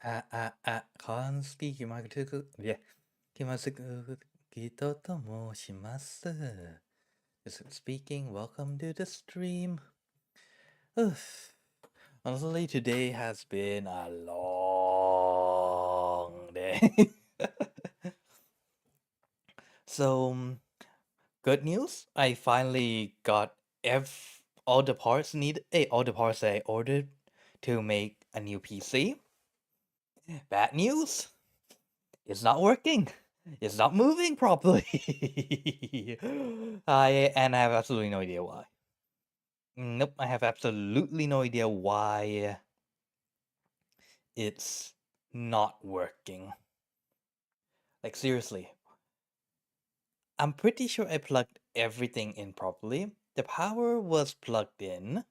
Kanski Kimagure, yeah, Tsukito to moshimasu. This is speaking. Welcome to the stream. Honestly, today has been a long day. So, good news. I finally got all the parts all the parts I ordered to make a new PC. Bad news. It's not working. It's not moving properly. I have absolutely no idea why. Nope, I have absolutely no idea why it's not working. Like seriously. I'm pretty sure I plugged everything in properly. The power was plugged in.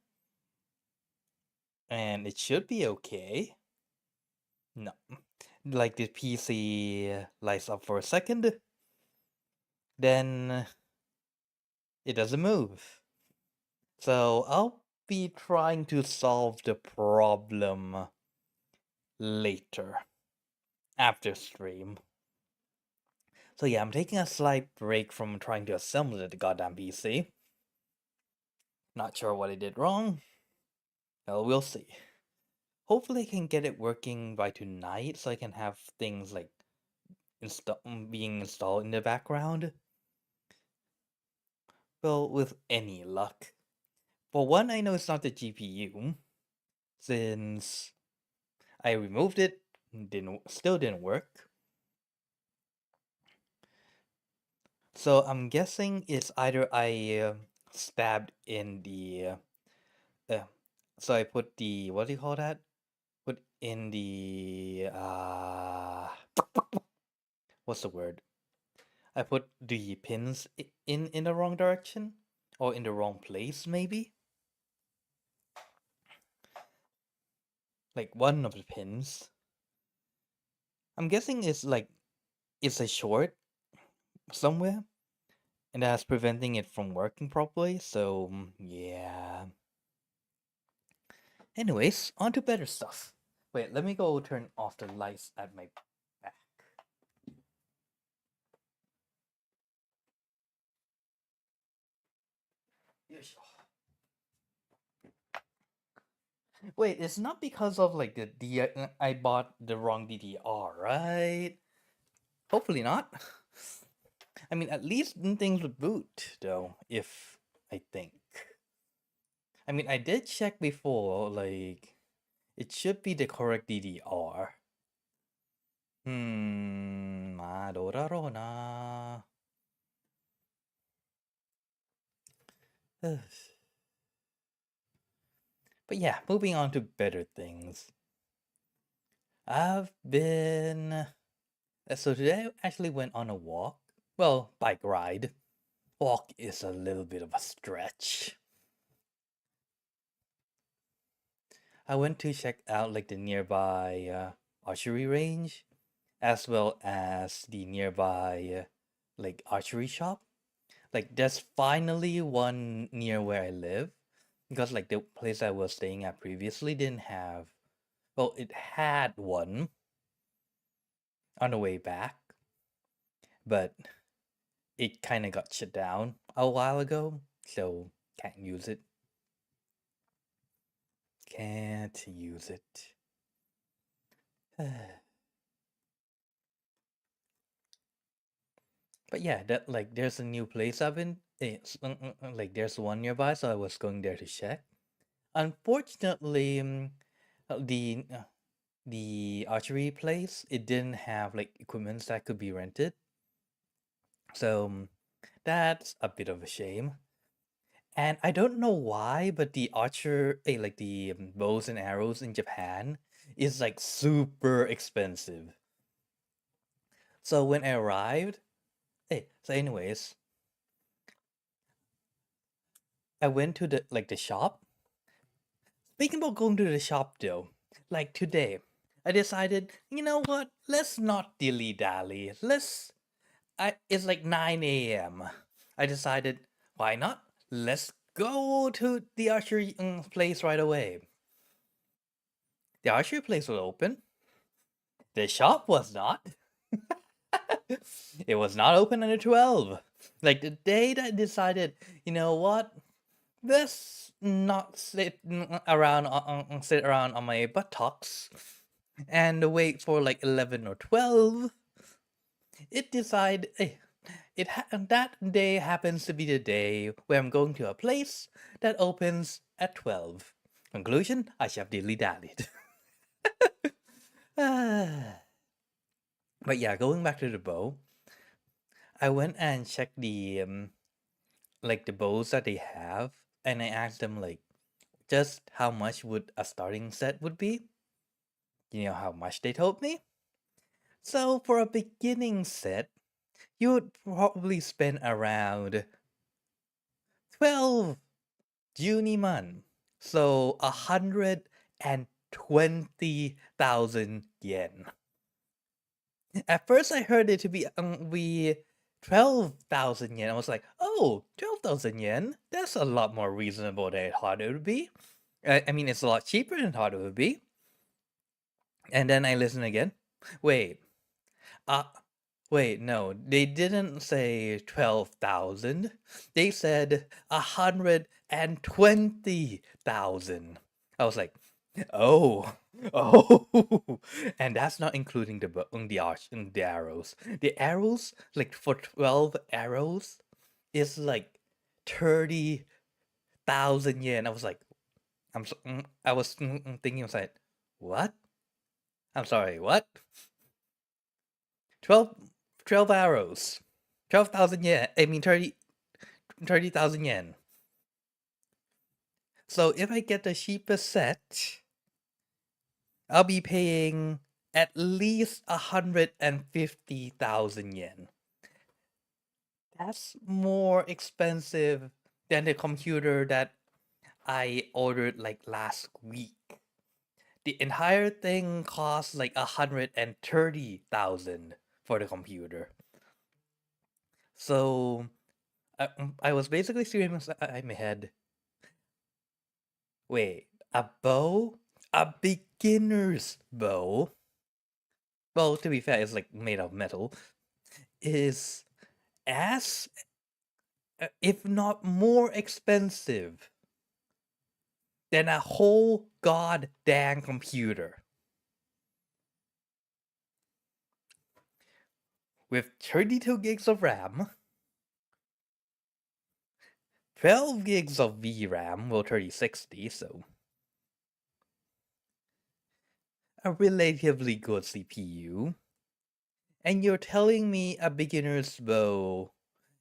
And it should be okay. No. Like the PC lights up for a second. Then it doesn't move. So I'll be trying to solve the problem later, after stream. So yeah, I'm taking a slight break from trying to assemble the goddamn PC. Not sure what I did wrong. Well, we'll see. Hopefully I can get it working by tonight so I can have things like being installed in the background. Well, with any luck. For one, I know it's not the GPU, since I removed it, still didn't work. So I'm guessing it's either I stabbed in the so I put the, what do you call that? Put in the what's the word? I put the pins in the wrong direction or in the wrong place maybe. Like one of the pins. I'm guessing it's a short somewhere, and that's preventing it from working properly. So yeah. Anyways, on to better stuff. Wait, let me go turn off the lights at my back. Wait, it's not because of like I bought the wrong DDR, right? Hopefully not. I mean, at least things would boot though, if I think. I mean, I did check before, like it should be the correct DDR. まあどうだろうな。But yeah, moving on to better things. I've been. So today I actually went on a walk. Well, bike ride. Walk is a little bit of a stretch. I went to check out like the nearby archery range, as well as the nearby like archery shop. Like there's finally one near where I live, because like the place I was staying at previously didn't have. Well, it had one on the way back, but it kind of got shut down a while ago, so can't use it. Can't use it. But yeah, that like there's a new place I've been. Like there's one nearby, so I was going there to check. Unfortunately, the archery place, it didn't have like equipment that could be rented, so that's a bit of a shame. And I don't know why, but the like the bows and arrows in Japan is like super expensive. So when I arrived, so anyways, I went to the shop. Speaking about going to the shop though, like today, I decided, you know what? Let's not dilly dally. It's like 9 a.m. I decided, why not? Let's go to the archery place right away. The archery place was open. The shop was not. It was not open until 12. Like the day that I decided, you know what? Let's not sit around on my buttocks and wait for like 11 or 12. It decided that day happens to be the day where I'm going to a place that opens at 12. Conclusion, I should have dilly-dallied. But yeah, going back to the bow, I went and checked the like the bows that they have, and I asked them like just how much would a starting set would be. You know how much they told me? So for a beginning set, you would probably spend around 12 Juniman. So 120,000 yen. At first I heard it to be 12,000 yen. I was like, oh, 12,000 yen? That's a lot more reasonable than I thought it would be. I mean, it's a lot cheaper than I thought it would be. And then I listened again. Wait, no, they didn't say 12,000. They said 120,000. I was like, oh, and that's not including the arrows. The arrows, like for 12 arrows, is like 30,000 yen. I was like, I was thinking, I was like, what? I'm sorry, what? 12 arrows. 12,000 yen. I mean 30,000 yen. So if I get the cheapest set, I'll be paying at least 150,000 yen. That's more expensive than the computer that I ordered like last week. The entire thing costs like 130,000 for the computer. So I was basically screaming in my head. Wait, a bow? A beginner's bow? Well, to be fair, it's like made of metal. Is as, if not more expensive than a whole goddamn computer. With 32 gigs of RAM, 12 gigs of VRAM, well 3060, so a relatively good CPU, and you're telling me a beginner's bow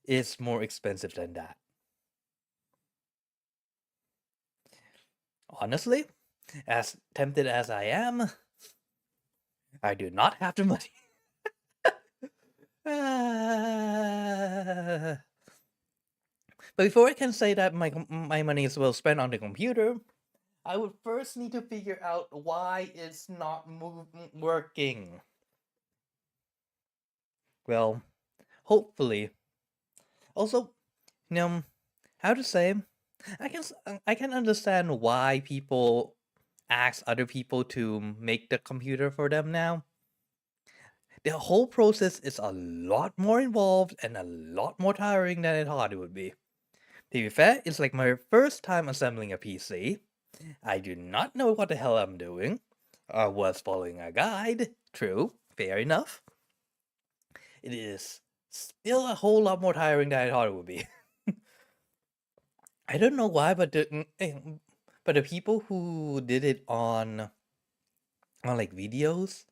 is more expensive than that. Honestly, as tempted as I am, I do not have the money. But before I can say that my money is well spent on the computer, I would first need to figure out why it's not working. Well, hopefully. Also, how to say, I can understand why people ask other people to make the computer for them now. The whole process is a lot more involved and a lot more tiring than I thought it would be. To be fair, it's like my first time assembling a PC. I do not know what the hell I'm doing. I was following a guide. True, fair enough. It is still a whole lot more tiring than I thought it would be. I don't know why, but the people who did it on like videos,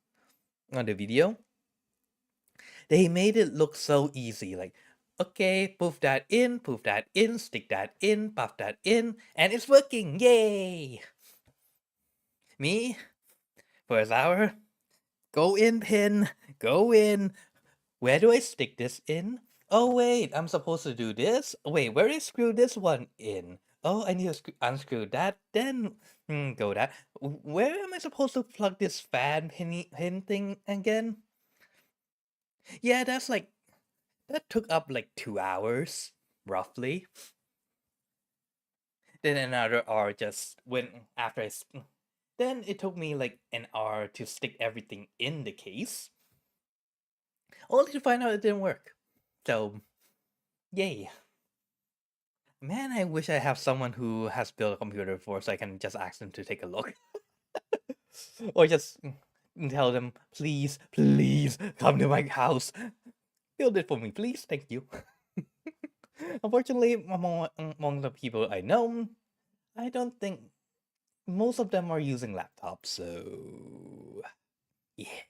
on the video, they made it look so easy. Like, okay, poof that in, stick that in, puff that in, and it's working. Yay! Me, first hour, go in pin, go in. Where do I stick this in? Oh wait, I'm supposed to do this? Wait, where do I screw this one in? Oh, I need to unscrew that, then go that. Where am I supposed to plug this fan pin thing again? Yeah, that took up like 2 hours, roughly. Then another hour just went after Then it took me like an hour to stick everything in the case, only to find out it didn't work. So, yay. Man, I wish I have someone who has built a computer before so I can just ask them to take a look. Or just tell them, please, please come to my house. Build it for me, please. Thank you. Unfortunately, among the people I know, I don't think most of them are using laptops, so yeah.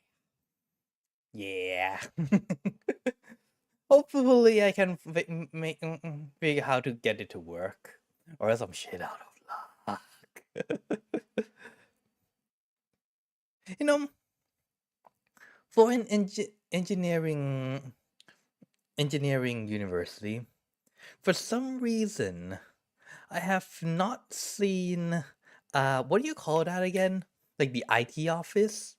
Yeah. Hopefully I can figure how to get it to work, or else I'm shit out of luck. You know, for an engineering university, for some reason, I have not seen what do you call that again? Like the IT office?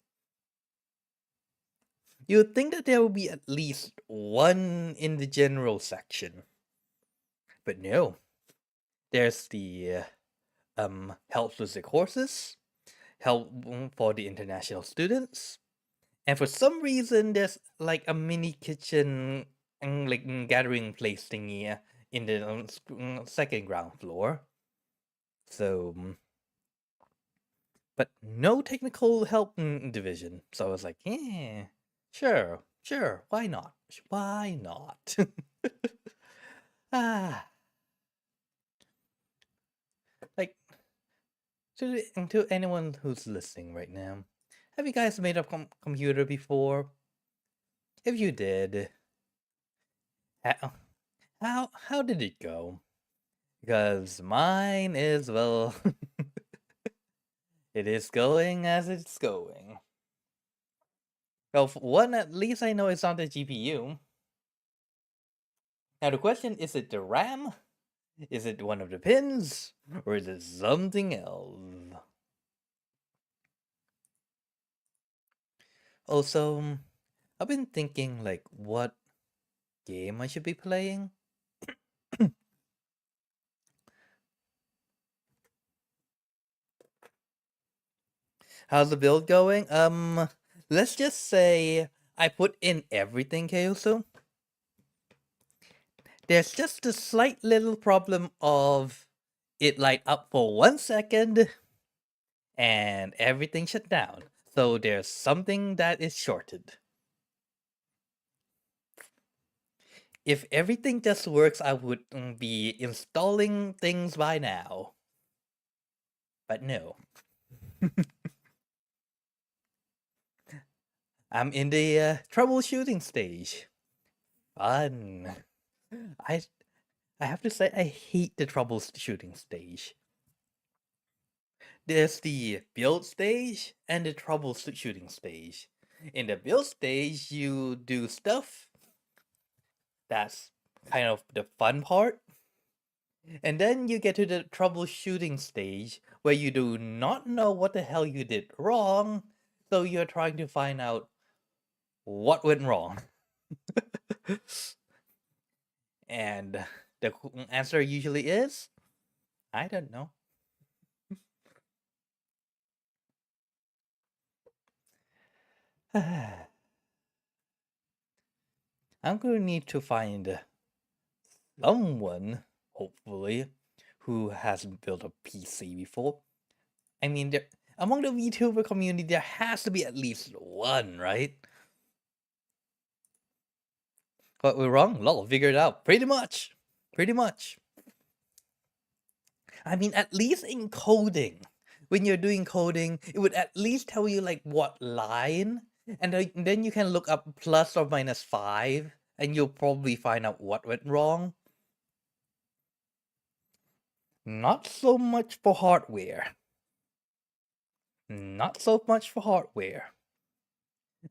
You would think that there would be at least one in the general section. But no. There's the help with the courses, help for the international students, and for some reason there's like a mini kitchen and like gathering place thingy in the second ground floor. So, but no technical help division. So I was like, yeah, sure, why not? Why not? Ah, like to anyone who's listening right now, have you guys made a computer before? If you did, how did it go? Because mine is, well, it is going as it's going. Well, for one, at least I know it's not the GPU. Now the question, is it the RAM? Is it one of the pins? Or is it something else? Also, I've been thinking like what game I should be playing. How's the build going? Let's just say I put in everything, Kyosu. There's just a slight little problem of it light up for 1 second and everything shut down. So there's something that is shorted. If everything just works, I would be installing things by now. But no. I'm in the troubleshooting stage. Fun. I have to say, I hate the troubleshooting stage. There's the build stage and the troubleshooting stage. In the build stage, you do stuff. That's kind of the fun part. And then you get to the troubleshooting stage where you do not know what the hell you did wrong, so you're trying to find out what went wrong. And the answer usually is, I don't know. I'm going to need to find someone, hopefully, who has built a PC before. I mean, among the VTuber community, there has to be at least one, right? But we're wrong. Lol, figured it out. Pretty much. I mean, at least in coding, when you're doing coding, it would at least tell you like what line, and then you can look up plus or minus 5, and you'll probably find out what went wrong. Not so much for hardware.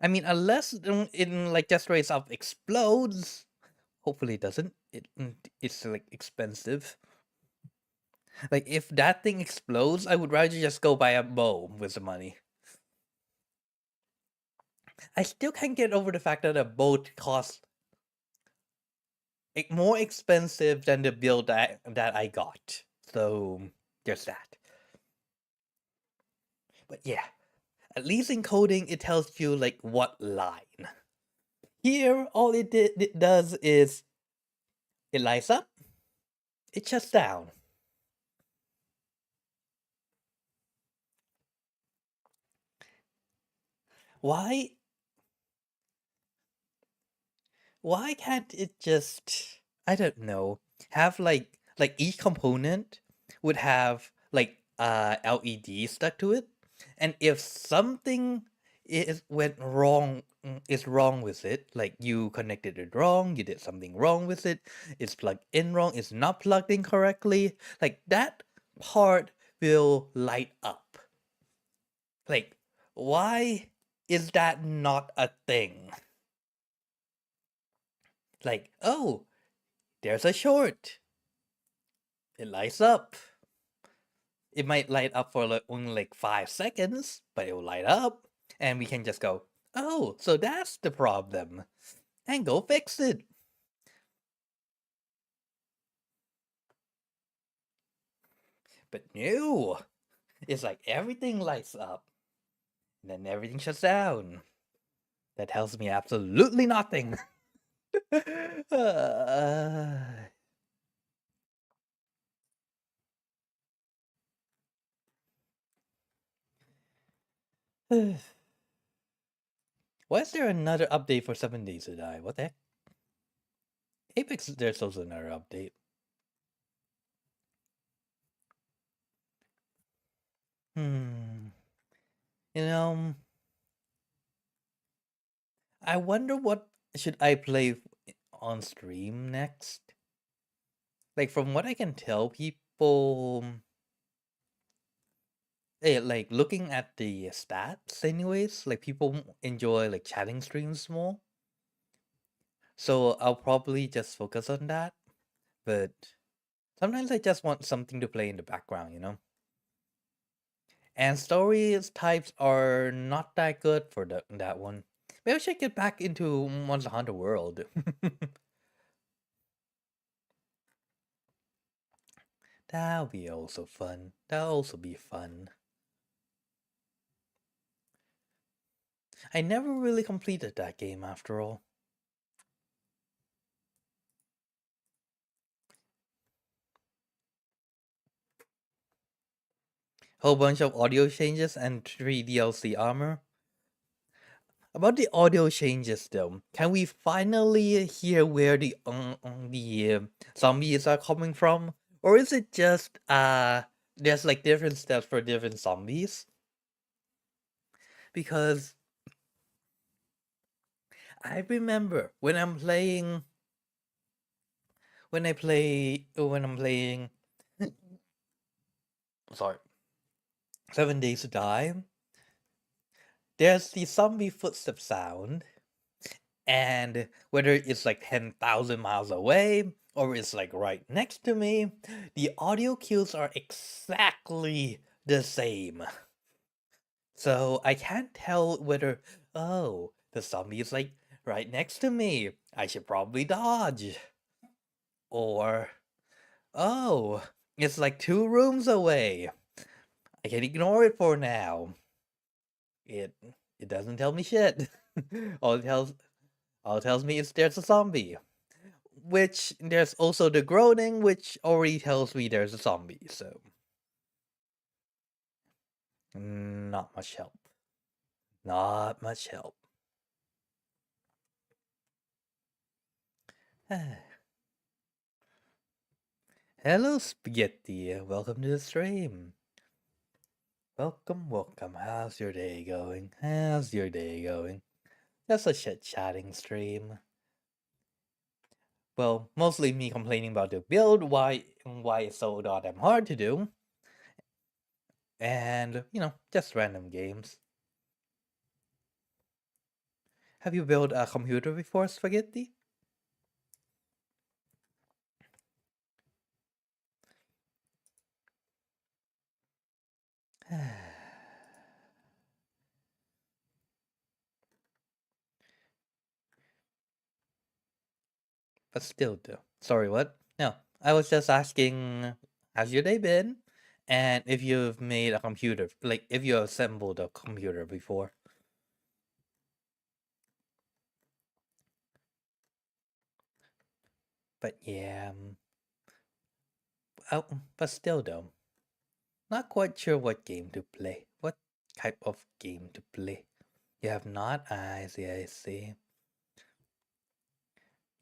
I mean, unless it like just straight up explodes. Hopefully it doesn't. It's like expensive. Like if that thing explodes, I would rather just go buy a bow with the money. I still can't get over the fact that a boat costs more expensive than the build that I got. So there's that. But yeah, at least in coding, it tells you like what line. Here, all it does is it lights up, it shuts down. Why can't it just, I don't know, have like each component would have like LED stuck to it, and if something is wrong with it, like you connected it wrong, you did something wrong with it, it's plugged in wrong, it's not plugged in correctly, like that part will light up. Like, why is that not a thing? Like, oh, there's a short. It lights up. It might light up for like only like 5 seconds, but it will light up. And we can just go, oh, so that's the problem. And go fix it. But no, it's like everything lights up. And then everything shuts down. That tells me absolutely nothing. Why is there another update for 7 Days to Die? What the heck? Apex, there's also another update. You know, I wonder what should I play on stream next? Like from what I can tell, people like looking at the stats anyways, like people enjoy like chatting streams more. So I'll probably just focus on that. But sometimes I just want something to play in the background, you know? And stories types are not that good for that one. Maybe I should get back into Monster Hunter World. That'll be also fun. That'll also be fun. I never really completed that game after all. Whole bunch of audio changes and 3 DLC armor. About the audio changes though, can we finally hear where the zombies are coming from? Or is it just there's like different steps for different zombies? Because I remember when I'm playing sorry, 7 Days to Die, there's the zombie footstep sound, and whether it's like 10,000 miles away or it's like right next to me, the audio cues are exactly the same. So I can't tell whether, oh, the zombie is like right next to me, I should probably dodge. Or, oh, it's like 2 rooms away, I can ignore it for now. It doesn't tell me shit. all it tells me is there's a zombie. Which there's also the groaning, which already tells me there's a zombie, so not much help. Not much help. Hello, Spaghetti. Welcome to the stream. Welcome. How's your day going? Just a chit-chatting stream. Well, mostly me complaining about the build, why it's so goddamn hard to do. And, just random games. Have you built a computer before, Spaghetti? But still, though. Sorry, what? No, I was just asking, how's your day been? And if you've made a computer, like if you assembled a computer before. But yeah. Oh, but still though. Not quite sure what game to play. What type of game to play? You have not? I see, I see.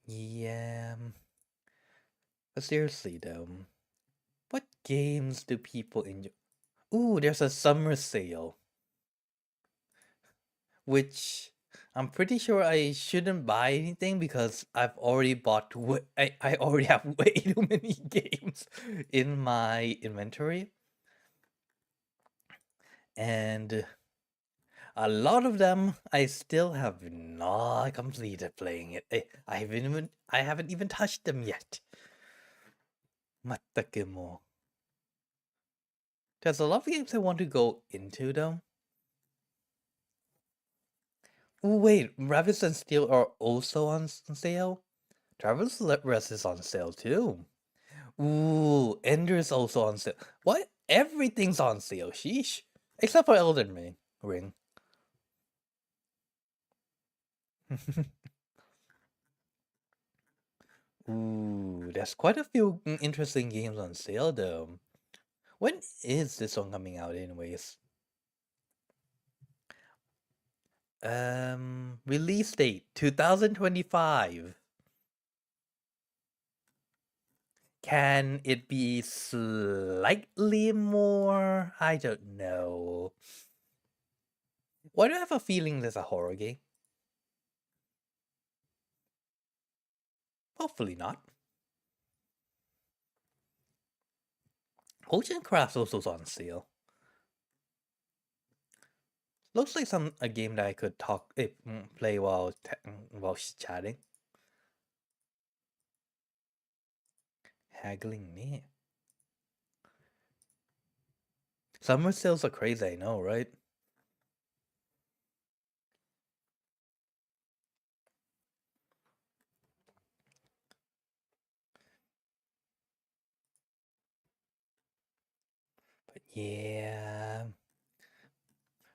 Yeah. But seriously though, what games do people enjoy? Ooh, there's a summer sale. Which I'm pretty sure I shouldn't buy anything because I've already bought I already have way too many games in my inventory. And a lot of them I still have not completed playing it. I haven't even touched them yet. 全くもう There's a lot of games I want to go into though. Oh wait, Rabbits and Steel are also on sale. Travel's Rest is on sale too. Ooh, Ender's also on sale. What? Everything's on sale. Sheesh. Except for Elden Ring. Ooh, there's quite a few interesting games on sale though. When is this one coming out anyways? Release date 2025. Can it be slightly more? I don't know. Why do I have a feeling there's a horror game? Hopefully not. Ocean Craft also on sale. Looks like a game that I could play while chatting. Haggling me. Summer sales are crazy, I know, right? But yeah.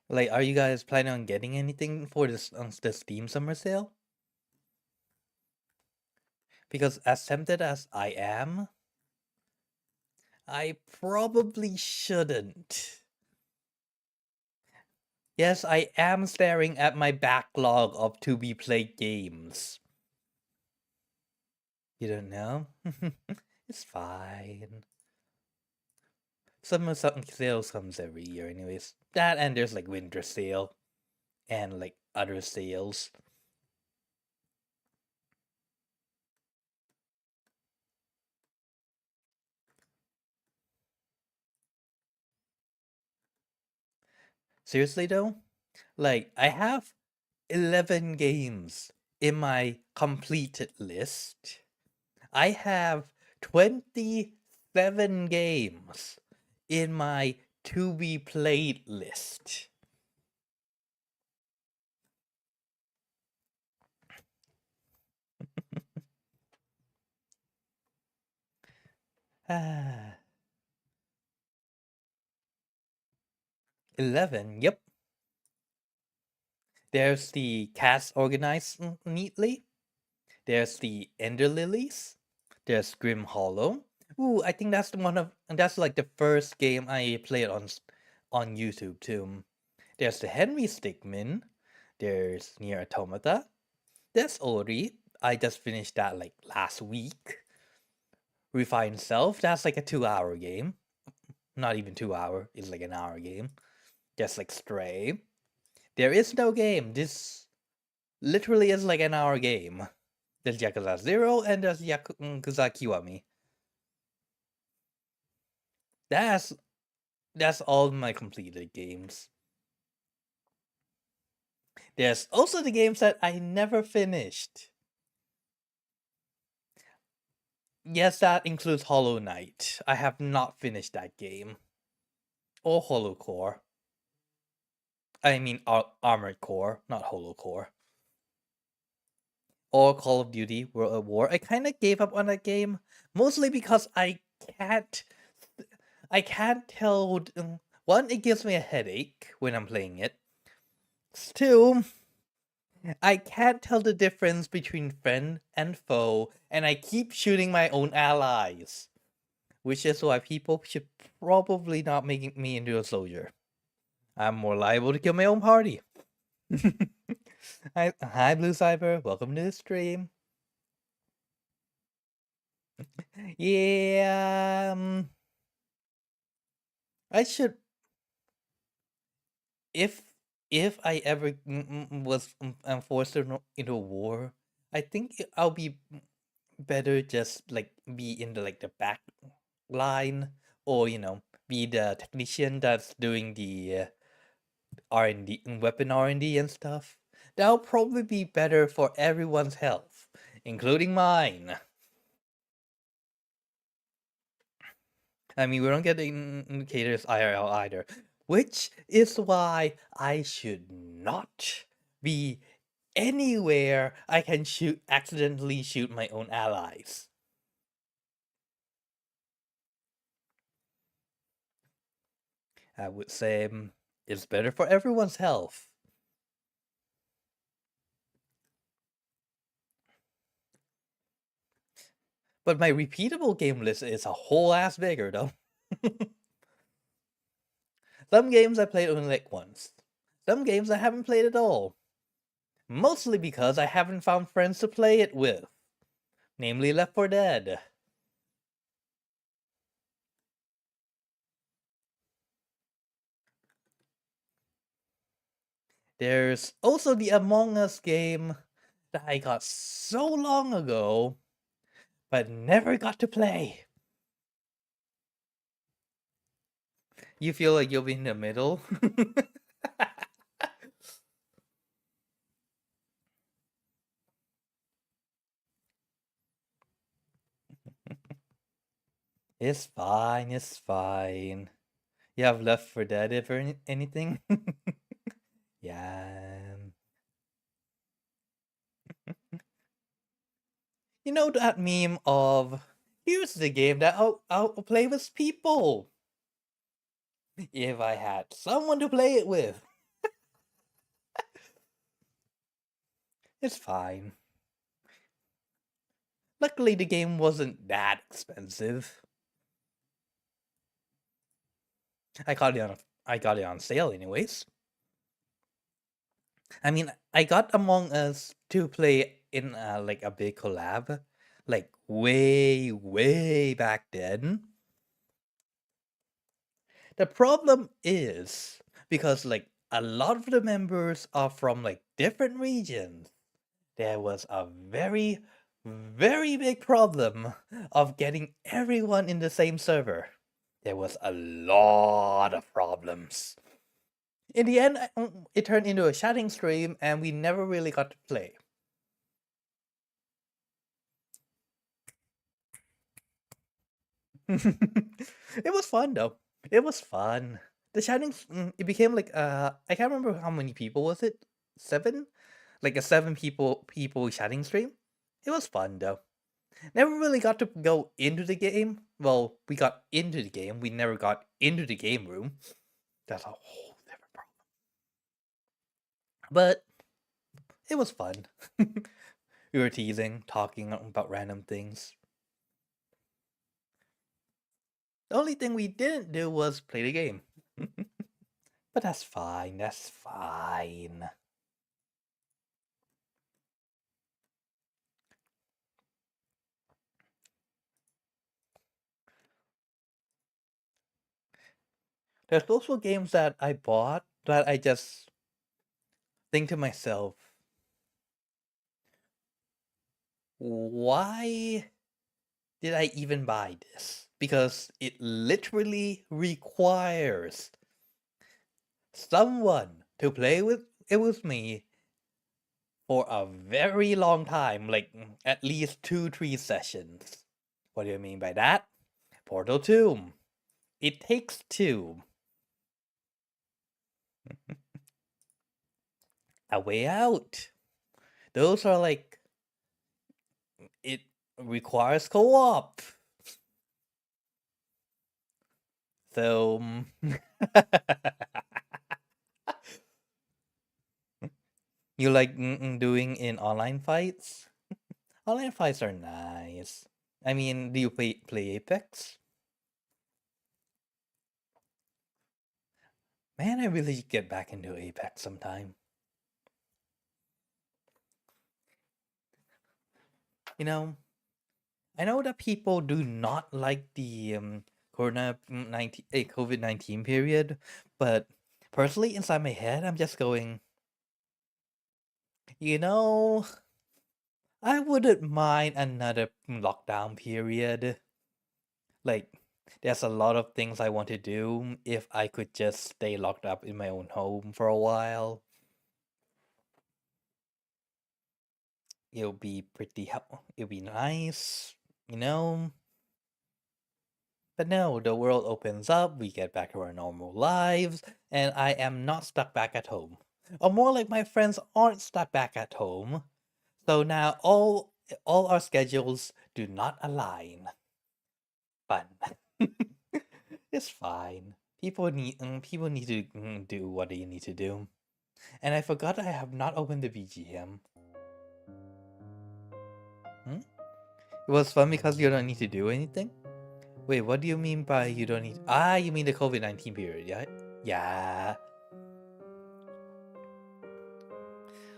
Like, are you guys planning on getting anything for this the Steam summer sale? Because as tempted as I am, I probably shouldn't. Yes, I am staring at my backlog of to-be-played games. You don't know? It's fine. Summer sales comes every year anyways. That and there's like winter sale and like other sales. Seriously though, like I have 11 games in my completed list. I have 27 games in my to be played list. Ah. 11, yep. There's the cast organized neatly. There's the Ender Lilies. There's Grim Hollow. Ooh, I think that's that's like the first game I played on YouTube too. There's the Henry Stickmin. There's Nier Automata. There's Ori. I just finished that like last week. Refined Self. That's like a 2-hour game. Not even 2 hour. It's like an hour game. Just like Stray. There is no game. This literally is like an hour game. There's Yakuza 0 and there's Yakuza Kiwami. That's all my completed games. There's also the games that I never finished. Yes, that includes Hollow Knight. I have not finished that game. Or Hollow Core. I mean Armored Core, not Hollow Core. Or Call of Duty World at War. I kind of gave up on that game, mostly because I I can't tell. One, it gives me a headache when I'm playing it. Two, I can't tell the difference between friend and foe, and I keep shooting my own allies. Which is why people should probably not make me into a soldier. I'm more liable to kill my own party. Hi, Blue Cyber. Welcome to the stream. Yeah, I should. If I ever was forced into a war, I think I'll be better just like be in the back line, or be the technician that's doing the R&D, weapon R&D and stuff. That'll probably be better for everyone's health, including mine. I mean, we don't get the indicators IRL either, which is why I should not be anywhere I can accidentally shoot my own allies. I would say it's better for everyone's health. But my repeatable game list is a whole ass bigger, though. Some games I played only like once. Some games I haven't played at all. Mostly because I haven't found friends to play it with. Namely Left 4 Dead. There's also the Among Us game that I got so long ago, but never got to play. You feel like you'll be in the middle? It's fine, it's fine. You have Left 4 Dead if or anything? Yeah. You know that meme of, here's the game that I'll play with people. If I had someone to play it with. It's fine. Luckily, the game wasn't that expensive. I got it on sale anyways. I mean, I got Among Us to play in like a big collab, like way back then. The problem is because like a lot of the members are from like different regions. There was a very big problem of getting everyone in the same server. There was a lot of problems. In the end, it turned into a chatting stream, and we never really got to play. It was fun though. It was fun. The chatting, it became like I can't remember how many people was it. 7, like a 7 people chatting stream. It was fun though. Never really got to go into the game. Well, we got into the game. We never got into the game room. That's a whole different problem. But it was fun. We were teasing, talking about random things. The only thing we didn't do was play the game. But that's fine, that's fine. There's also games that I bought that I just think to myself, why did I even buy this? Because it literally requires someone to play with it with me for a very long time, like at least 2-3 sessions. What do you mean by that? Portal 2. It Takes Two. A Way Out. Those are like, it requires co-op. So, you like doing in online fights? Online fights are nice. I mean, do you play Apex? Man, I really get back into Apex sometime. You know, I know that people do not like the COVID-19 period, but personally, inside my head, I'm just going, you know, I wouldn't mind another lockdown period. Like, there's a lot of things I want to do if I could just stay locked up in my own home for a while. It'll be it'll be nice, you know? But no, the world opens up, we get back to our normal lives, and I am not stuck back at home. Or more like my friends aren't stuck back at home. So now all our schedules do not align. Fun. It's fine. People need to do what they need to do. And I forgot I have not opened the BGM. It was fun because you don't need to do anything? Wait, what do you mean by you don't need... you mean the COVID-19 period, yeah? Yeah.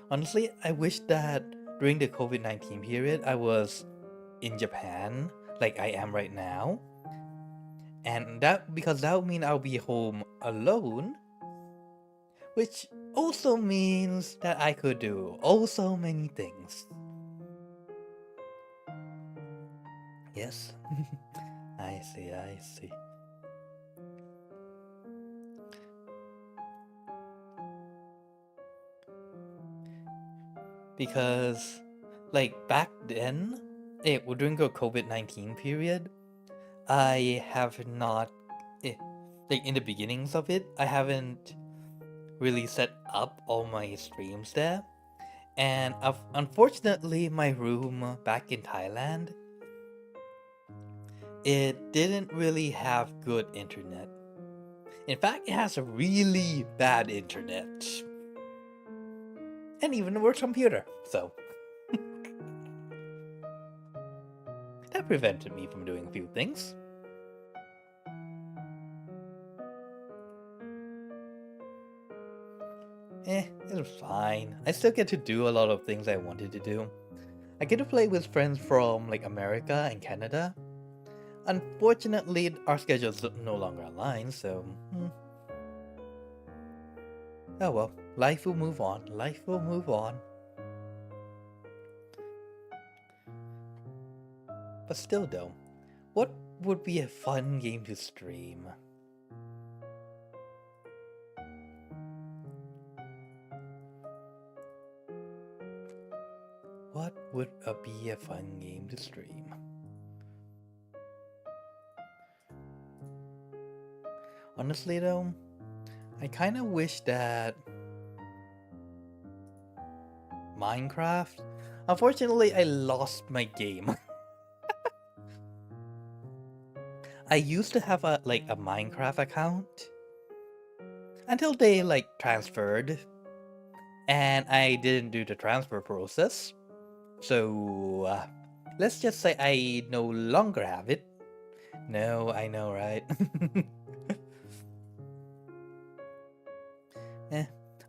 Honestly, I wish that during the COVID-19 period, I was in Japan, like I am right now. And because that would mean I'll be home alone, which also means that I could do so many things. Yes. I see. Because, like, back then, during the COVID-19 period, I have not, like, in the beginnings of it, I haven't really set up all my streams there. And unfortunately, my room back in Thailand, it didn't really have good internet. In fact, it has a really bad internet. And even a work computer, so. That prevented me from doing a few things. It was fine. I still get to do a lot of things I wanted to do. I get to play with friends from, like, America and Canada. Unfortunately, our schedules are no longer aligned, so... Oh well, life will move on. But still though, what would be a fun game to stream? What would be a fun game to stream? Honestly though, I kinda wish that Minecraft... Unfortunately, I lost my game. I used to have a Minecraft account until they transferred, and I didn't do the transfer process. So let's just say I no longer have it. No, I know, right?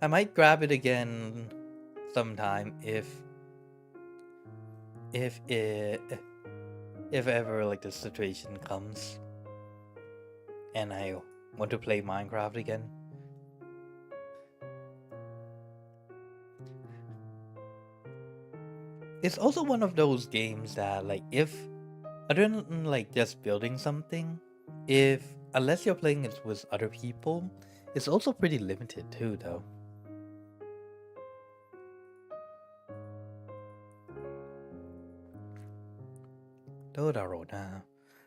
I might grab it again sometime if ever the situation comes and I want to play Minecraft again. It's also one of those games that if other than just building something, unless you're playing it with other people, it's also pretty limited too though.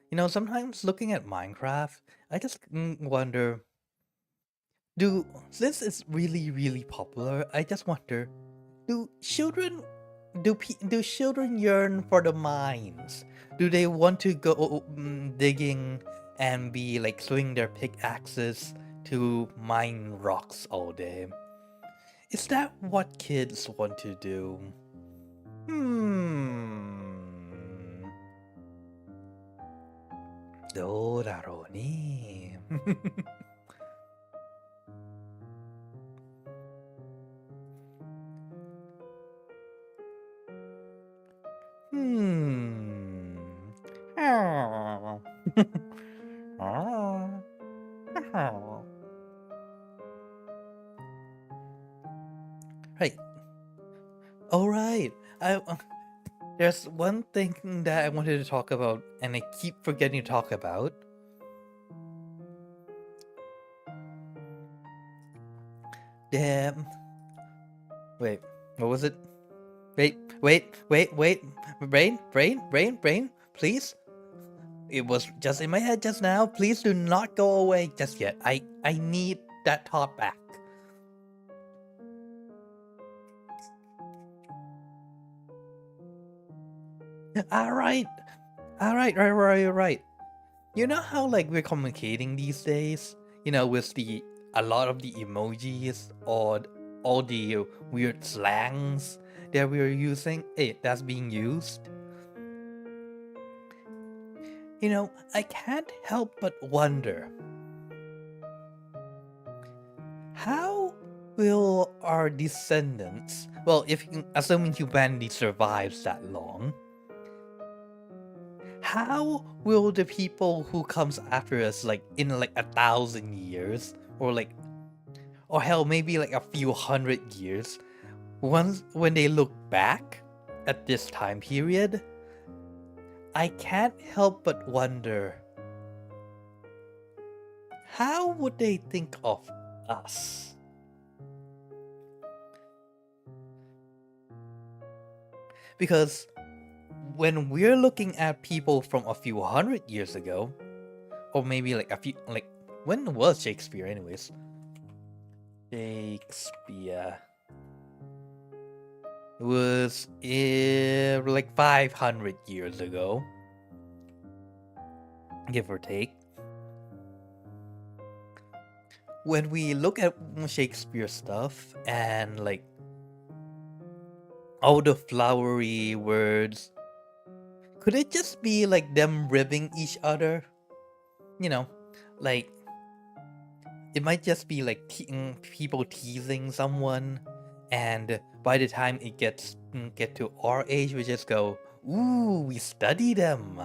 You know, sometimes looking at Minecraft, I just wonder, since it's really popular, I just wonder, do children yearn for the mines? Do they want to go digging and be like swinging their pickaxes to mine rocks all day. Is that what kids want to do? Hmm. どうだろうね。Right. All right. There's one thing that I wanted to talk about, and I keep forgetting to talk about. Damn. Wait, what was it? Wait. Brain, please. It was just in my head just now. Please do not go away just yet. I need that thought back. All right. You know how like we're communicating these days? You know, with a lot of the emojis or all the weird slangs that we're using, that's being used. You know, I can't help but wonder, how will our descendants, well, assuming humanity survives that long, how will the people who comes after us, like in like 1,000 years, or hell, maybe like a few hundred years, when they look back at this time period, I can't help but wonder, how would they think of us? Because when we're looking at people from a few hundred years ago, or maybe like when was Shakespeare anyways? Shakespeare was like 500 years ago, give or take. When we look at Shakespeare stuff and like all the flowery words, could it just be like them ribbing each other? You know, like it might just be like people teasing someone, and by the time it get to our age, we just go, "Ooh, we study them."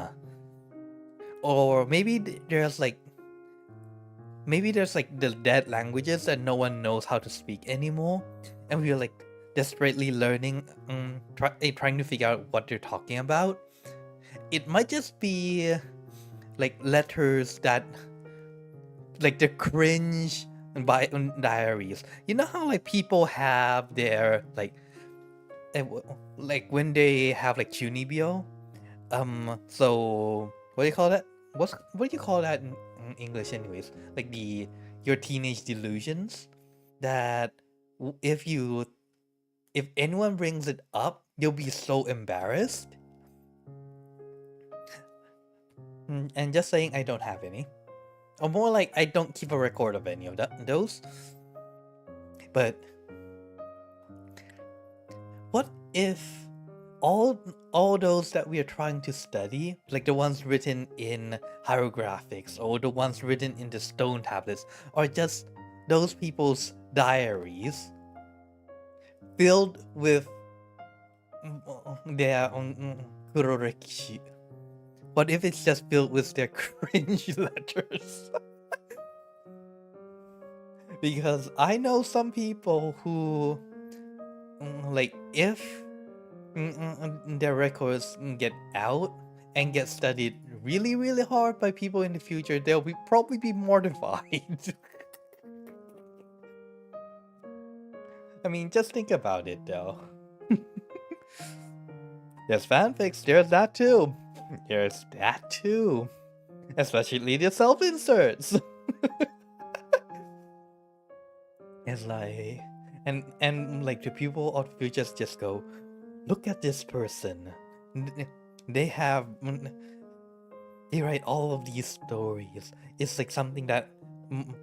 Or maybe there's like the dead languages that no one knows how to speak anymore, and we're like desperately learning, trying to figure out what they're talking about. It might just be like letters that, like the cringe diaries. You know how like people have their like when they have like chunibyo. So what do you call that? What do you call that in English anyways? Like your teenage delusions that if anyone brings it up, you'll be so embarrassed. And just saying, I don't have any. Or more like, I don't keep a record of any of those. But what if all those that we are trying to study, like the ones written in hieroglyphics or the ones written in the stone tablets, are just those people's diaries filled with their kurorekishi? What if it's just filled with their cringe letters? Because I know some people who, like, if their records get out and get studied really, really hard by people in the future, they'll probably be mortified. I mean, just think about it, though. There's fanfics, there's that too. Especially the self-inserts. It's like, and like the people of the future just go, look at this person. They have they write all of these stories. It's like something that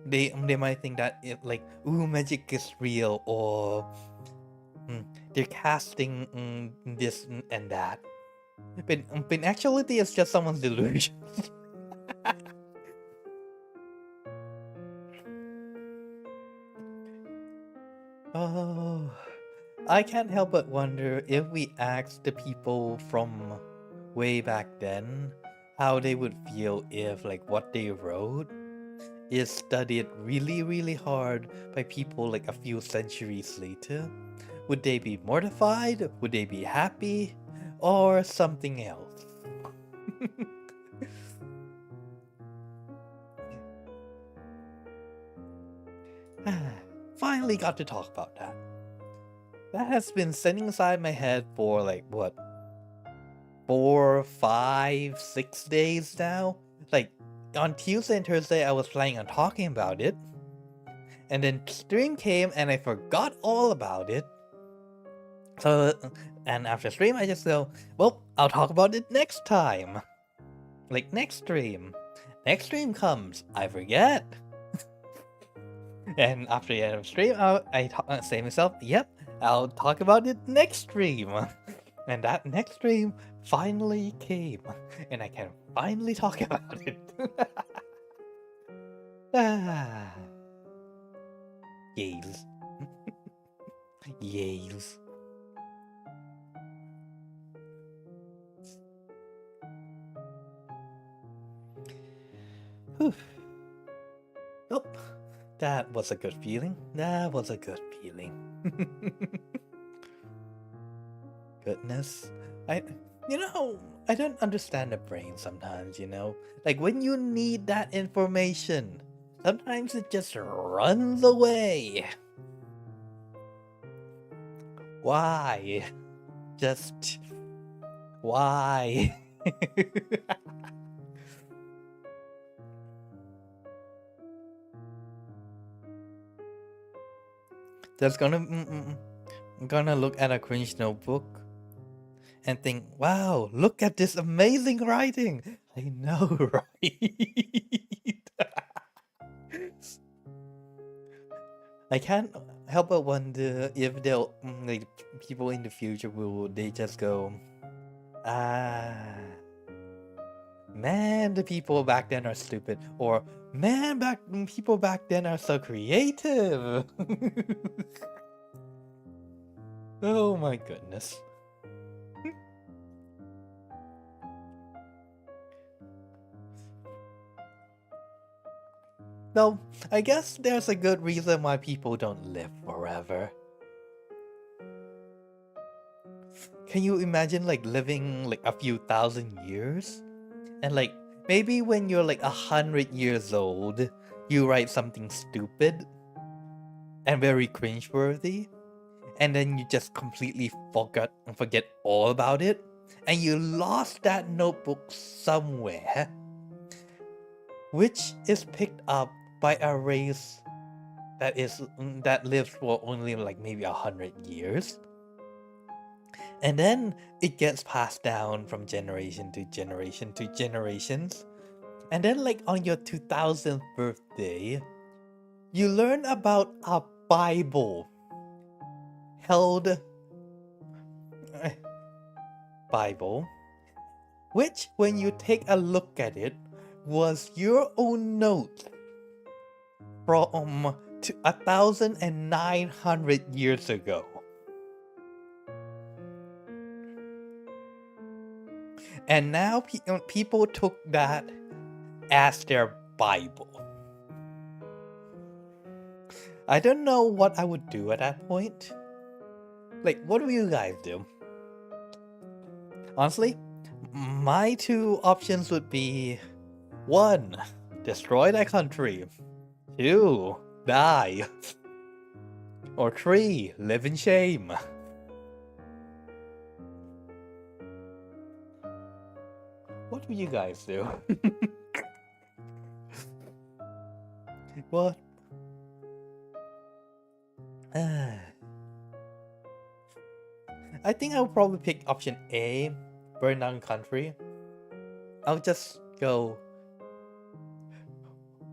they might think that it like, ooh, magic is real, or they're casting this and that. But in actuality, it's just someone's delusion. Oh, I can't help but wonder if we asked the people from way back then how they would feel if like what they wrote is studied really hard by people like a few centuries later. Would they be mortified? Would they be happy? Or something else? Finally got to talk about that. That has been sitting inside my head for like what, 4, 5, 6 days now? Like on Tuesday and Thursday I was planning on talking about it, and then stream came and I forgot all about it. So, and after stream I just go, well, I'll talk about it next time. Like next stream. Next stream comes, I forget. And after the end of stream, I say to myself, yep, I'll talk about it next stream. And that next stream finally came, and I can finally talk about it. Yes. Yes. Whew. Oh, that was a good feeling. That was a good feeling. Goodness. I don't understand the brain sometimes, Like when you need that information, sometimes it just runs away. Why? Just why? Just I'm gonna look at a cringe notebook and think, wow, look at this amazing writing. I know, right? I can't help but wonder if they'll like people in the future they just go, man, the people back then are stupid, or man, people back then are so creative. Oh my goodness. Though, I guess there's a good reason why people don't live forever. Can you imagine like living like a few thousand years? And like, maybe when you're like 100 years old, you write something stupid and very cringeworthy, and then you just completely forget all about it, and you lost that notebook somewhere, which is picked up by a race that lives for only like maybe 100 years. And then it gets passed down from generation to generation to generations. And then like on your 2000th birthday, you learn about a Bible which when you take a look at it was your own notes from 1,900 years ago. And now people took that as their Bible. I don't know what I would do at that point. Like, what do you guys do? Honestly, my 2 options would be 1, destroy that country. 2, die. Or 3, live in shame. What do you guys do? What? I think I'll probably pick option A, burn down country. I'll just go.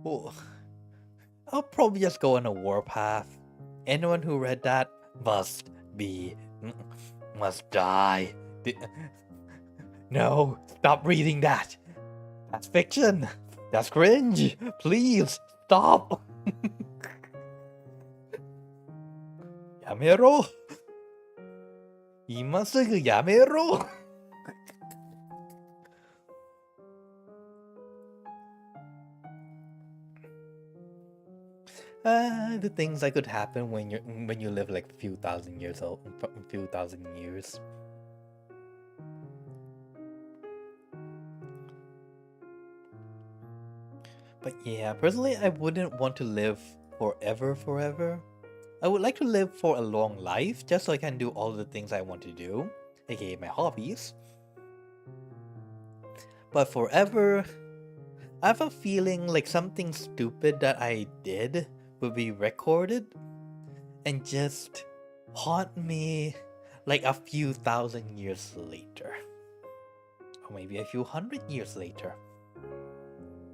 Well, I'll probably just go on a warpath. Anyone who read that must die. No, stop reading that. That's fiction. That's cringe. Please stop. Yamero. 今すぐやめろ. The things that could happen when you live like a few thousand years. But yeah, personally, I wouldn't want to live forever. I would like to live for a long life, just so I can do all the things I want to do, aka my hobbies. But forever, I have a feeling like something stupid that I did will be recorded and just haunt me like a few thousand years later. Or maybe a few 100 years later.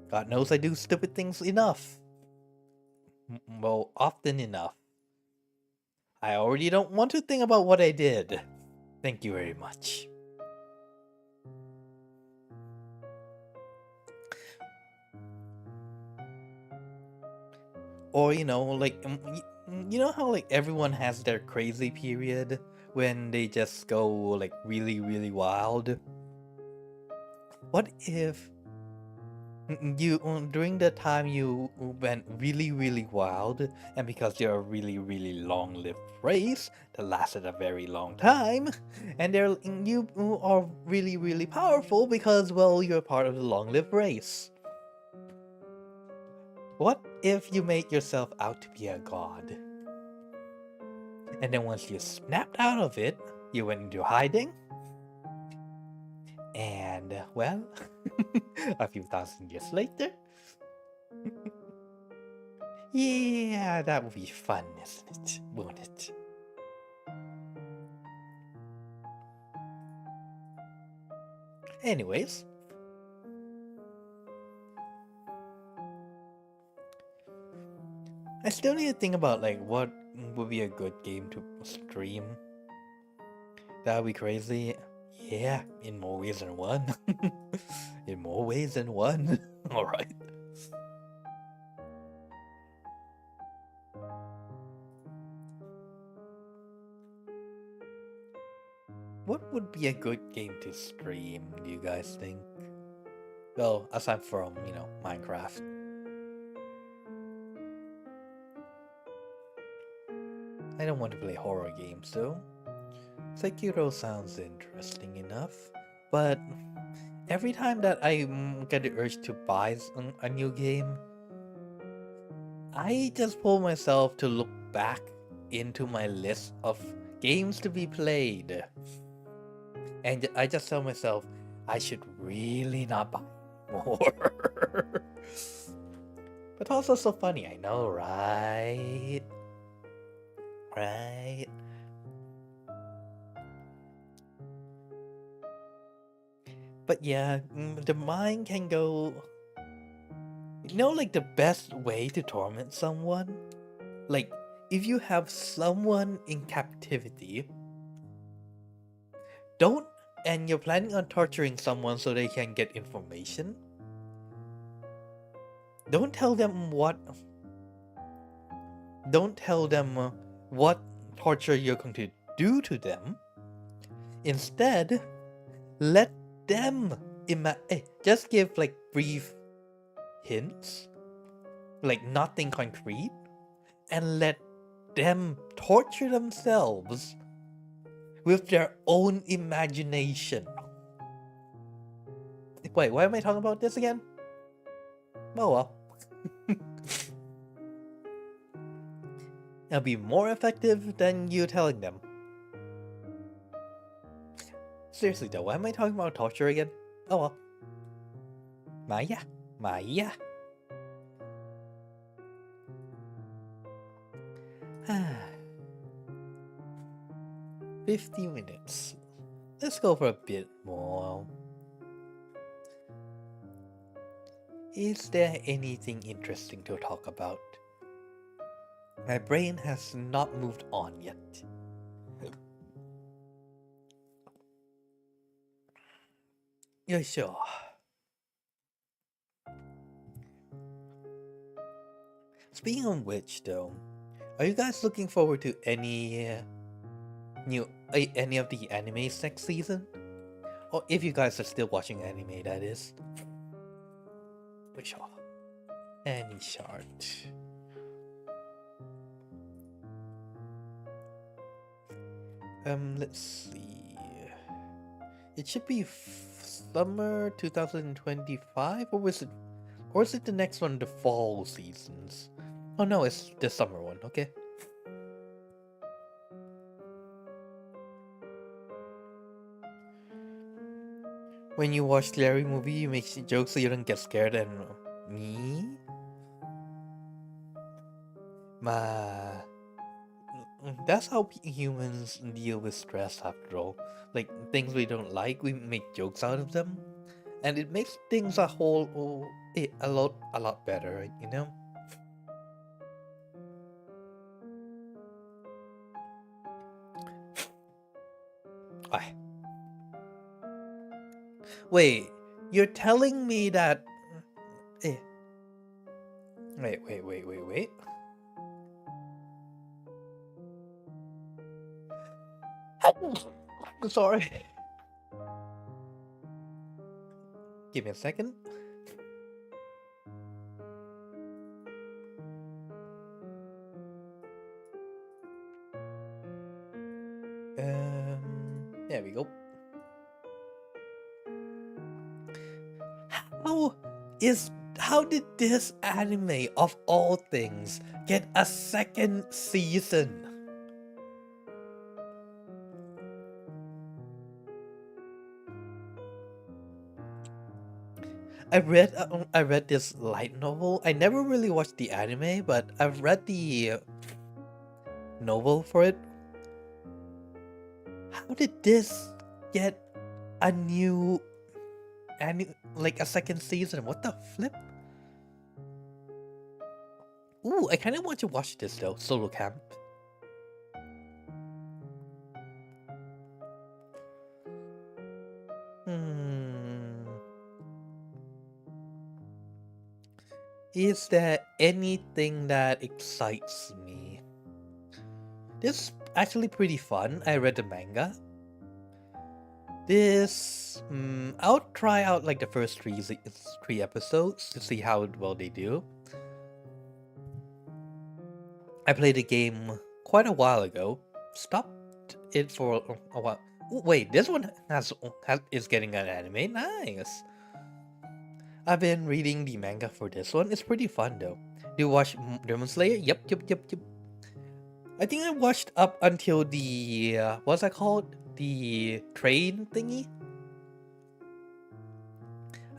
God knows I do stupid things enough. Well, often enough. I already don't want to think about what I did. Thank you very much. Or, like, you know how, like, everyone has their crazy period when they just go, like, really, really wild? What if during the time you went really, really wild, and because you're a really, really long-lived race that lasted a very long time, and you are really, really powerful because, well, you're part of the long-lived race. What if you made yourself out to be a god? And then once you snapped out of it, you went into hiding, and, well, a few thousand years later. Yeah, that would be fun, isn't it? Won't it? Anyways. I still need to think about, like, what would be a good game to stream. That would be crazy. Yeah, in more ways than one. In more ways than one. Alright. What would be a good game to stream, do you guys think? Well, aside from, Minecraft. I don't want to play horror games though. Tsukito sounds interesting enough, but every time that I get the urge to buy a new game, I just pull myself to look back into my list of games to be played. And I just tell myself, I should really not buy more. But also so funny, I know, right? Right? But yeah, the mind can go... like the best way to torment someone? Like, if you have someone in captivity, and you're planning on torturing someone so they can get information, don't tell them what torture you're going to do to them. Instead, let them just give like brief hints, like nothing concrete, and let them torture themselves with their own imagination. Wait, why am I talking about this again? Oh well. It'll be more effective than you telling them. Seriously though, why am I talking about torture again? Oh well. Maya. 50 minutes. Let's go for a bit more. Is there anything interesting to talk about? My brain has not moved on yet. Yeah, sure. Speaking of which, though, are you guys looking forward to any of the animes next season? Or if you guys are still watching anime, that is. Sure. Any chart. Let's see. It should be summer 2025, or is it the next one, the fall seasons? Oh no, it's the summer one, okay. When you watch scary movie, you make jokes so you don't get scared and... Me? That's how humans deal with stress after all. Like, things we don't like, we make jokes out of them. And it makes things a lot better, you know? Wait, you're telling me that... Wait. Sorry. Give me a second. There we go. How did this anime, of all things, get a second season? I read this light novel. I never really watched the anime, but I've read the novel for it. How did this get a new like a second season? What the flip? Ooh, I kind of want to watch this though. Solo Camp. Is there anything that excites me? This is actually pretty fun. I read the manga. This, I'll try out like the first three episodes to see how well they do. I played the game quite a while ago. Stopped it for a while. Ooh, wait, this one is getting an anime. Nice. I've been reading the manga for this one. It's pretty fun though. Do you watch Demon Slayer? Yep. I think I watched up until the what's that called? The train thingy?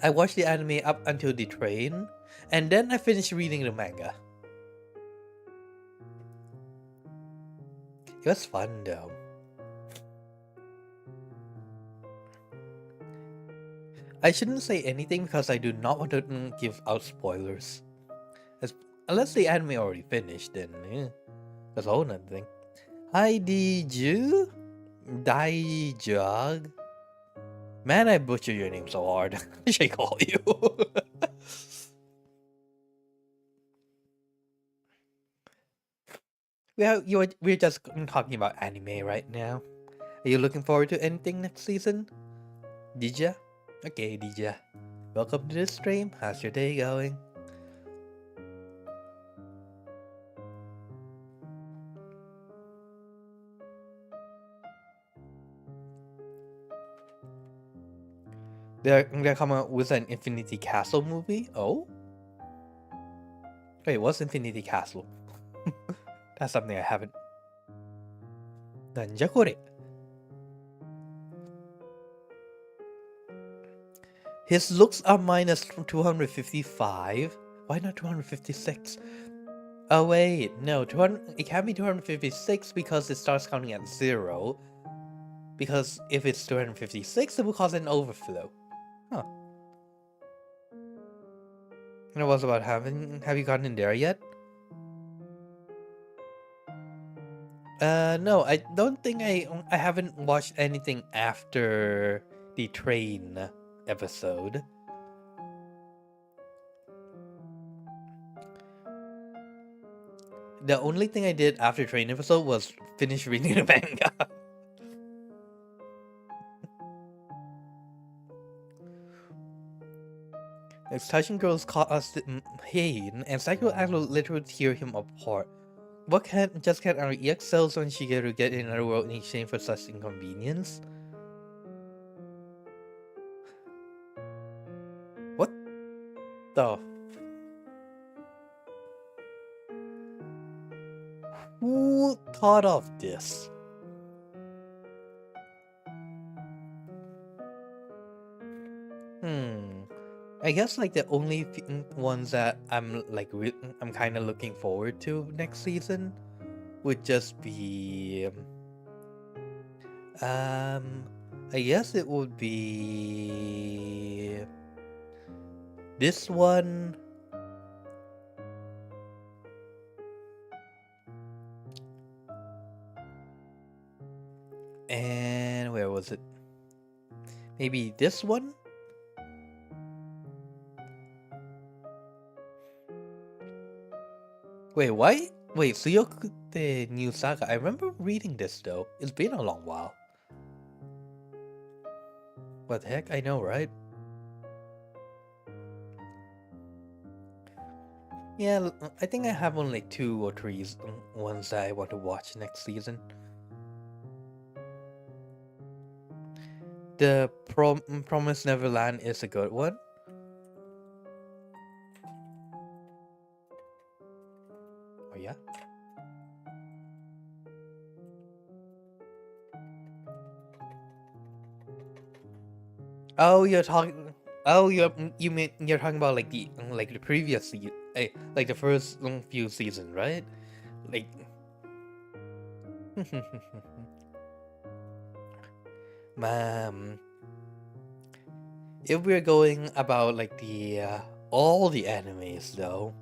I watched the anime up until the train, and then I finished reading the manga. It was fun though. I shouldn't say anything because I do not want to give out spoilers. Unless the anime already finished, then that's a whole nother thing. Hi, Diju? Daijug? Man, I butcher your name so hard. I should call you. We're just talking about anime right now. Are you looking forward to anything next season? Dija? Okay, Dija. Welcome to the stream. How's your day going? They're coming out with an Infinity Castle movie? Oh? Wait, what's Infinity Castle? That's something I haven't... Nanja kore? His looks are minus 255. Why not 256? Oh wait, no, it can't be 256 because it starts counting at 0. Because if it's 256, it will cause an overflow. Huh. And it was about have you gotten there yet? No, I don't think I haven't watched anything after the train episode. The only thing I did after train episode was finish reading the manga. It's touching girls cause pain, and Psycho actually literally tear him apart. What can't our EXLs and Shigeru get in another world in exchange for such inconvenience? What the? Who thought of this? I guess like the only ones that I'm like I'm kind of looking forward to next season would just be I guess it would be this one, and where was it? Maybe this one? Wait, why? Wait, Suyoku the new saga. I remember reading this though. It's been a long while. What the heck? I know, right? Yeah, I think I have only like 2 or 3 ones that I want to watch next season. The Promised Neverland is a good one. Oh yeah? Oh, you're talking. Oh, you mean you're talking about like the previous season, like the first few seasons, right? Like. If we're going about like the all the animes though,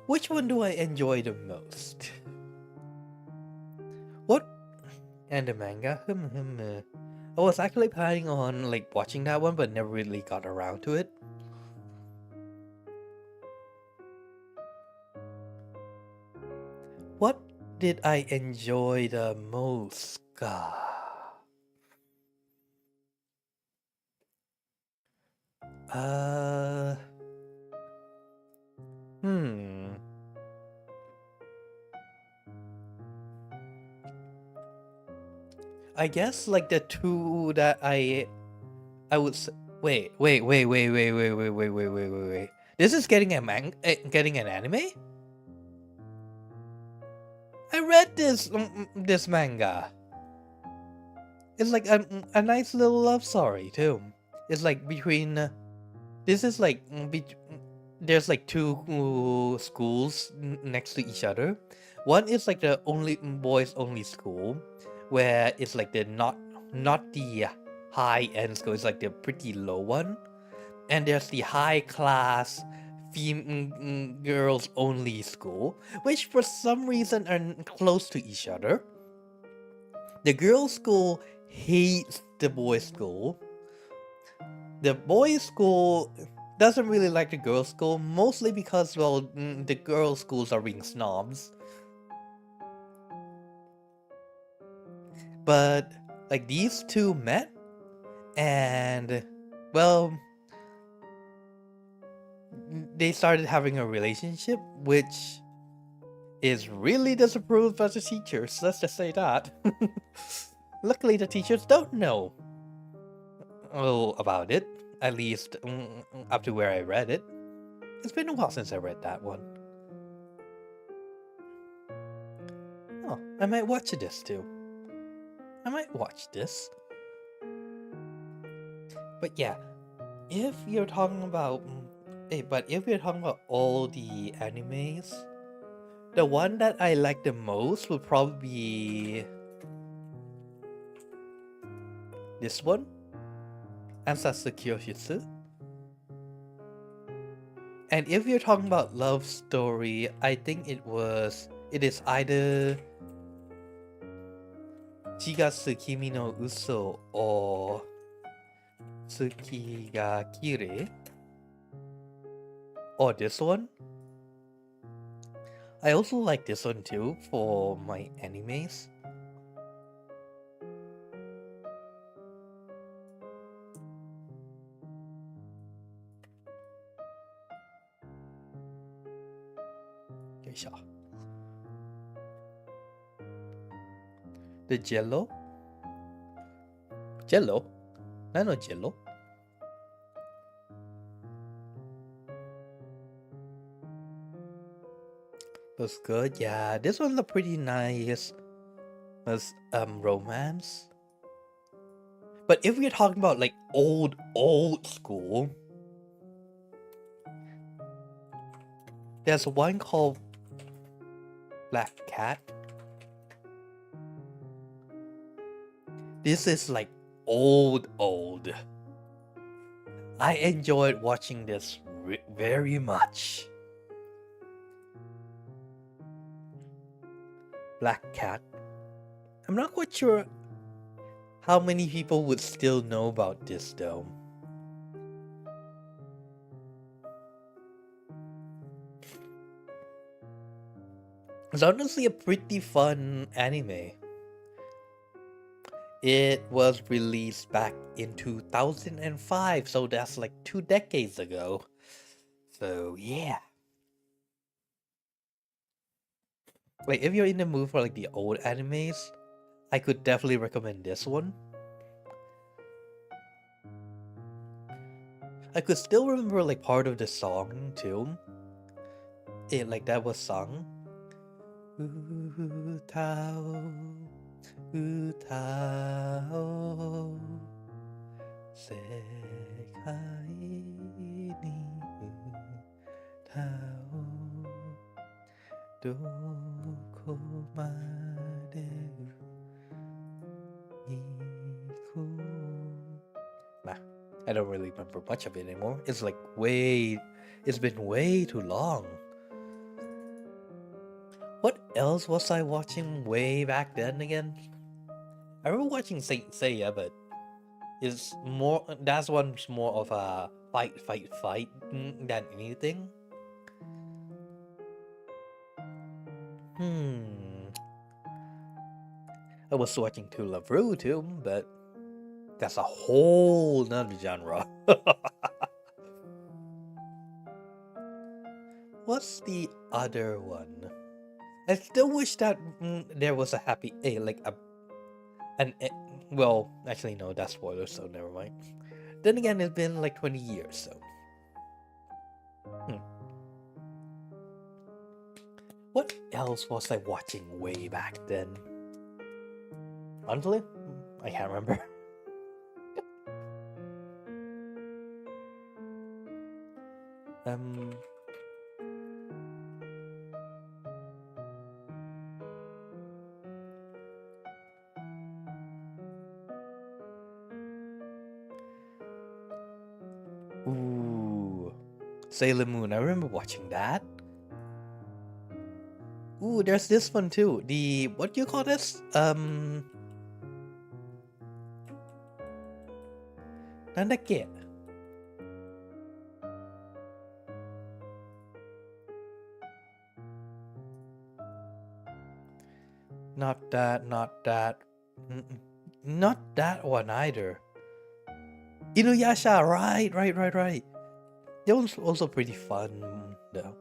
which one do I enjoy the most? What? And the manga? I was actually planning on like watching that one, but never really got around to it. What did I enjoy the most? I guess like the 2 that I would wait. This is getting getting an anime? I read this manga. It's like a nice little love story too. It's like between this is like there's like 2 schools next to each other. One is like the boys only school, where it's like the not the high end school. It's like the pretty low one, and there's the high class girls only school, which for some reason are close to each other. The girls school hates the boys school. The boys school doesn't really like the girls school, mostly because, well, the girls schools are being snobs. But like these 2 met, and well, they started having a relationship, which is really disapproved by the teachers. Let's just say that. Luckily, the teachers don't know about it, at least up to where I read it. It's been a while since I read that one. Oh, I might watch this too. I might watch this. But yeah, if you're talking about all the animes, the one that I like the most would probably be this one, Ansatsu Kyoshitsu. And if you're talking about love story, I think it is either Chigatsu Kimi no Uso or Tsuki ga Kire, or this one. I also like this one too for my animes. The Jello? Jello? No Jello. Was good, yeah. This one's a pretty nice romance. But if we're talking about like old school, there's one called Black Cat. This is like old. I enjoyed watching this very much. Black Cat. I'm not quite sure how many people would still know about this though. It's honestly a pretty fun anime. It was released back in 2005, so that's like 2 decades ago. So yeah. Like if you're in the mood for like the old animes, I could definitely recommend this one. I could still remember like part of the song too. It like that was sung. Utao, utao, sekai ni utao, doko made iku. Nah, I don't really remember much of it anymore. It's been way too long. What else was I watching way back then again? I remember watching Saint Seiya, but that one's more of a fight than anything. I was watching To Love Ru too, but that's a whole nother genre. What's the other one? I still wish that there was a happy well, actually no, that's spoilers, so never mind. Then again, it's been like 20 years, so. What else was I watching way back then? Honestly, I can't remember. Ooh, Sailor Moon. I remember watching that. Ooh, there's this one too. What do you call this? Nandakke. Not that. Not that one either. Inuyasha, right. That was also pretty fun though.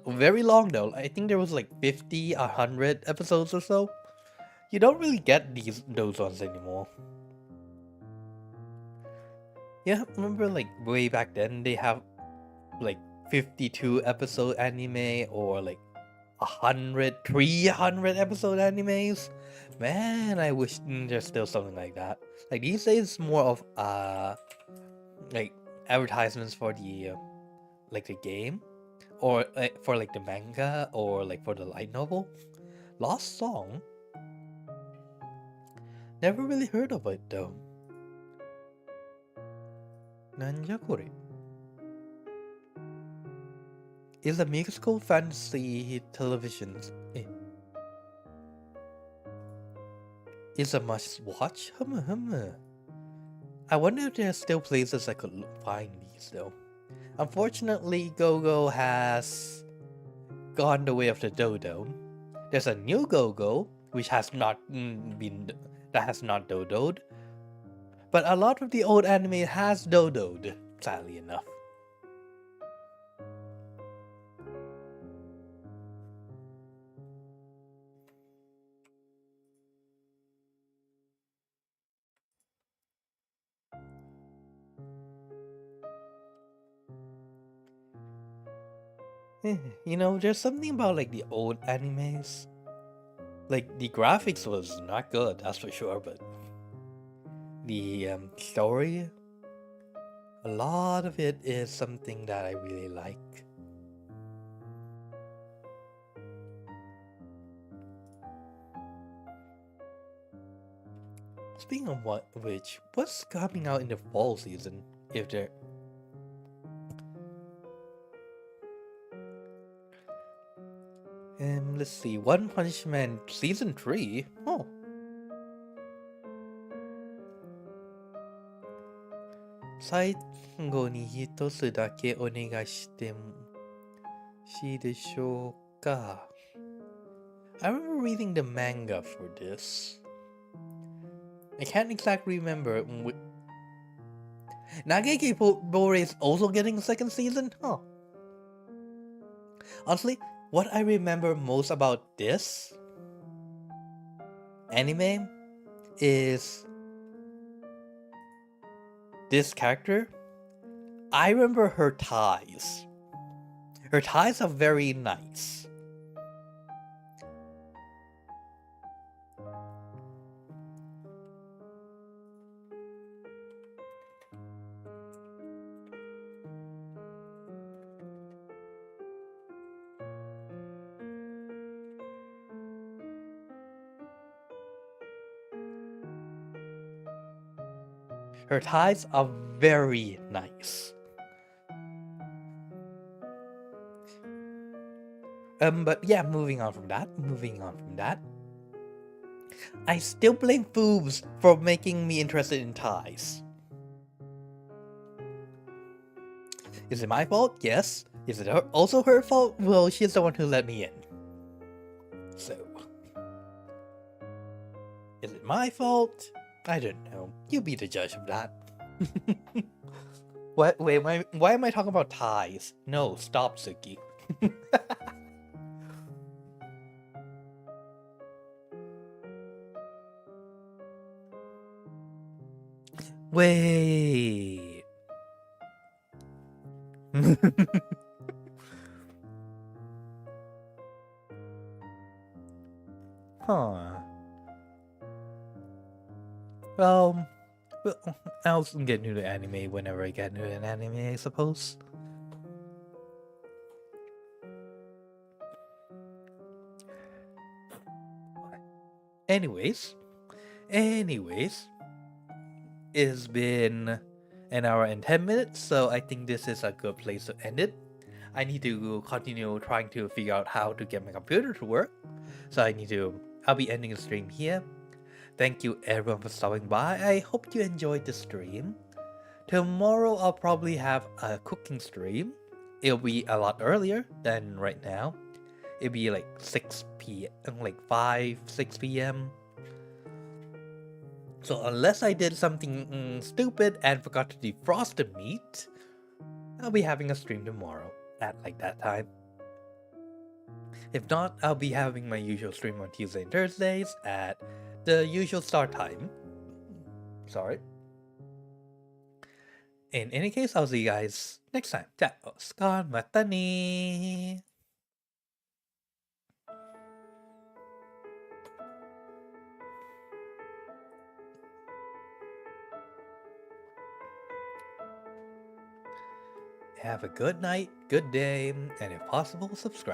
Very long though. I think there was like 50, 100 episodes or so. You don't really get those ones anymore. Yeah, remember like way back then they have like 52 episode anime or like 300 episode animes. Man, I wish there's still something like that. Like these days it's more of like advertisements for the like the game, or for like the manga, or like for the light novel. Lost Song? Never really heard of it though. Nanja kore? is a musical fantasy television is a must-watch? I wonder if there are still places I could find these, though. Unfortunately, Go-Go has gone the way of the dodo. There's a new Go-Go, which has not dodoed. But a lot of the old anime has dodoed, sadly enough. You know, there's something about like the old animes. Like the graphics was not good, that's for sure, but the story, a lot of it is something that I really like. Speaking of which, what's coming out in the fall season? If there... let's see, One Punch Man Season 3? Oh. 最後に一つだけお願いしてもいいでしょうか? I remember reading the manga for this. I can't exactly remember. Nageki Bore is also getting a second season? Huh. Honestly, what I remember most about this anime is this character. I remember her ties. Her ties are very nice. Her ties are very nice. But yeah, moving on from that. I still blame Foobs for making me interested in ties. Is it my fault? Yes. Is it also her fault? Well, she's the one who let me in. So... is it my fault? I don't know. You be the judge of that. What? Wait, why am I talking about ties? No, stop, Suki. Wait. Huh. Well, I'll get into the anime whenever I get into an anime, I suppose. Anyways, it's been an hour and 10 minutes, so I think this is a good place to end it. I need to continue trying to figure out how to get my computer to work, so I'll be ending the stream here. Thank you everyone for stopping by. I hope you enjoyed the stream. Tomorrow I'll probably have a cooking stream. It'll be a lot earlier than right now. It'll be like 6 p.m. like 5, 6 p.m. So unless I did something stupid and forgot to defrost the meat, I'll be having a stream tomorrow at like that time. If not, I'll be having my usual stream on Tuesday and Thursdays at the usual start time. Sorry. In any case, I'll see you guys next time. Ciao. Selamat matani. Have a good night, good day, and if possible, subscribe.